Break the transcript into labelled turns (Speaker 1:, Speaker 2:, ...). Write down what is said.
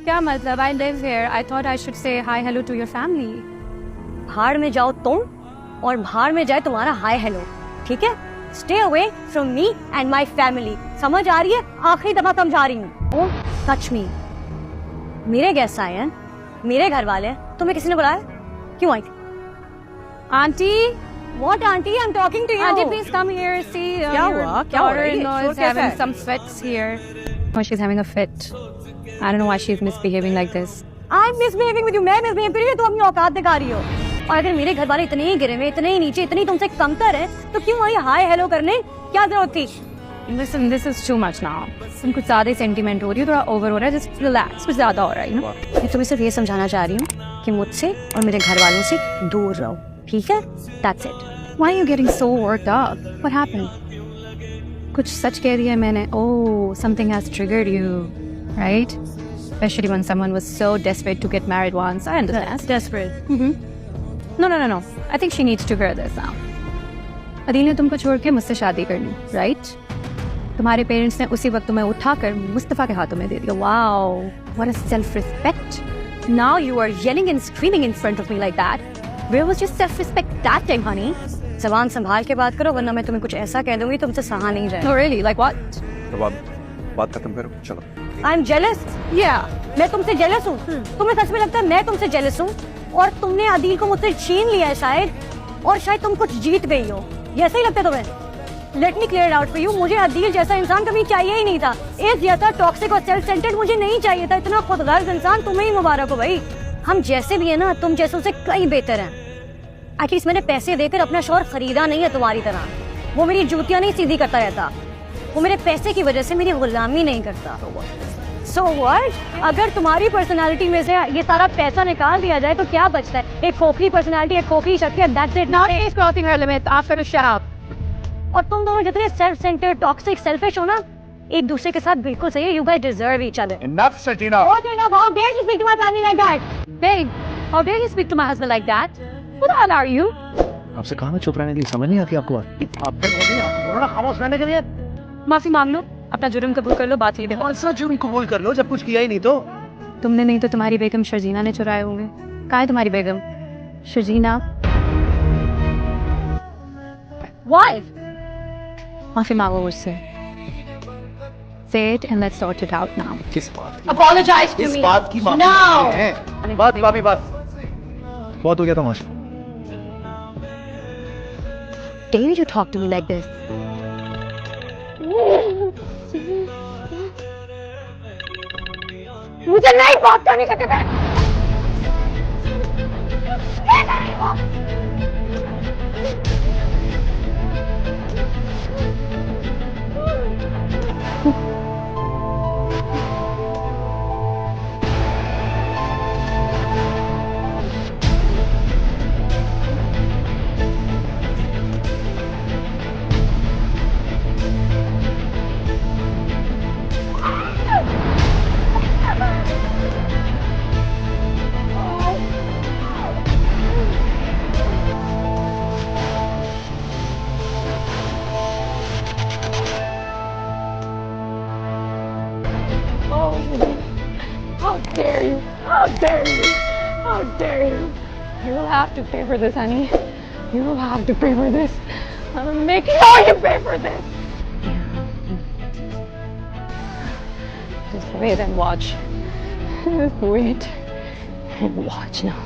Speaker 1: क्या मतलब? I live here. I thought I should say hi hello to your family.
Speaker 2: भाड़ में जाओ तुम और भाड़ में जाए तुम्हारा हाय हेलो, ठीक है? Stay away from me and my family. समझ आ रही है? आखिरी दफा समझा रही हूँ. Don't touch me. मेरे गेस्ट आए हैं, मेरे घर वाले हैं, तुम्हें किसी ने बुलाया? क्यों आई थी?
Speaker 1: Auntie,
Speaker 2: What auntie? I'm talking to you.
Speaker 1: auntie, please come here. See,
Speaker 3: क्या
Speaker 1: your
Speaker 3: हुआ? क्या हो रहा है?
Speaker 1: daughter-in-law
Speaker 3: शोर
Speaker 1: is
Speaker 3: कैसा
Speaker 1: having
Speaker 3: है?
Speaker 1: some fits here. Oh, she's having a fit. I don't know why she's misbehaving like this.
Speaker 2: I'm misbehaving with you. मैं misbehave कर रही हूँ, तुम अपनी औकात दिखा रही हो. और अगर मेरे घर वाले इतने ही गिरे हुए, इतने ही नीचे, इतनी तुमसे कमतर है, तो क्यों आई हाय हेलो करने? क्या जरूरत थी?
Speaker 1: Listen, this is too much now. तुम कुछ ज्यादा सेंटीमेंट हो रही हो, थोड़ा ओवर हो रहा है. Just relax. कुछ ज्यादा हो रहा है, you know?
Speaker 2: मैं तुम्हें सिर्फ ये समझाना चाह रही हूँ कि मुझसे और मेरे घर वालों से दूर रहो, ठीक है? That's it.
Speaker 1: Why are you getting so worked up? What happened? कुछ सच कह दिया मैंने. Oh, something has triggered you, right? Especially when someone was so desperate to get married once. I understand.
Speaker 2: Desperate.
Speaker 1: No. I think she needs to hear this now. Adeel ने तुमको छोड़ के मुझसे शादी करनी, right? तुम्हारे पेरेंट्स ने उसी वक्त तुम्हें उठाकर मुस्तफा के हाथों में दे दिया. Wow, what a self-respect.
Speaker 2: Now you are yelling and screaming in front of me like that. Where was your self-respect that time, honey? ज़बान संभाल के बात करो, वरना मैं तुम्हें कुछ ऐसा कह दूंगी तुमसे सहा नहीं जाए.
Speaker 1: Oh really? Like what?
Speaker 4: तो बात खत्म करो, चलो.
Speaker 2: I'm jealous.
Speaker 1: Yeah.
Speaker 2: मैं तुमसे जेलस हूँ. तुम्हें सच में लगता है मैं तुमसे जेलस हूँ? और तुमने आदिल को मुझसे छीन लिया है शायद, और शायद तुम कुछ जीत गई हो. ये ऐसा ही लगता है तुम्हें? Let me clear it out for you. मुझे आदिल जैसा इंसान कभी चाहिए ही नहीं था. इस जैसा टॉक्सिक और सेल्फ सेंटर्ड मुझे नहीं चाहिए था. इतना खुदगर्ज इंसान तुम्हें ही मुबारक हो भाई. हम जैसे भी है ना, तुम जैसों से कई बेहतर हैं. एटलीस्ट मैंने पैसे देकर अपना शौहर खरीदा नहीं है तुम्हारी तरह. वो मेरी जूतियां नहीं सीधी करता रहता. वो मेरे पैसे की वजह से मेरी गुलामी नहीं करता. So what? अगर तुम्हारी पर्सनालिटी में से ये सारा पैसा निकाल दिया जाए तो क्या बचता है? एक खोखली पर्सनालिटी, एक खोखली शख्सियत. That's it.
Speaker 1: Now she's crossing her limit. After to shut up.
Speaker 2: और तुम दोनों जितने सेल्फ सेंटर्ड, टॉक्सिक, सेल्फिश हो ना, एक दूसरे के साथ बिल्कुल सही है. You guys deserve each other.
Speaker 4: Enough, Sajina.
Speaker 2: What enough? How dare you speak to my family like that?
Speaker 1: Babe, how dare you speak to my husband like that? Who the hell are you?
Speaker 4: आपसे कहा मैं चुप रहने के लिए, समझ नहीं आती आपको बात? आप थोड़ा खामोश रहने के लिए.
Speaker 1: माफी मांग लो, अपना जुर्म कबूल कर लो, बात ये देखो.
Speaker 4: कौन सा जुर्म कबूल कर लो जब कुछ किया ही नहीं तो?
Speaker 1: तुमने नहीं तो तुम्हारी बेगम शर्जीना ने चुराए होंगे. कहाँ है तुम्हारी बेगम? शर्जीना.
Speaker 2: Why?
Speaker 1: माफी मांगो मुझसे. Say it and let's sort it out now.
Speaker 4: किस बात की?
Speaker 2: Apologize to
Speaker 4: इस
Speaker 2: me.
Speaker 4: बात की माफी
Speaker 2: No.
Speaker 4: है. बात. बहुत हो गया तमाशा.
Speaker 2: Dare you talk to me like this? मुझे नहीं बात करनी कहते थे.
Speaker 1: How dare you? How dare you? How dare you? You will have to pay for this, honey. You will have to pay for this. I'm making sure you pay for this. Just wait and watch. Just wait and watch now.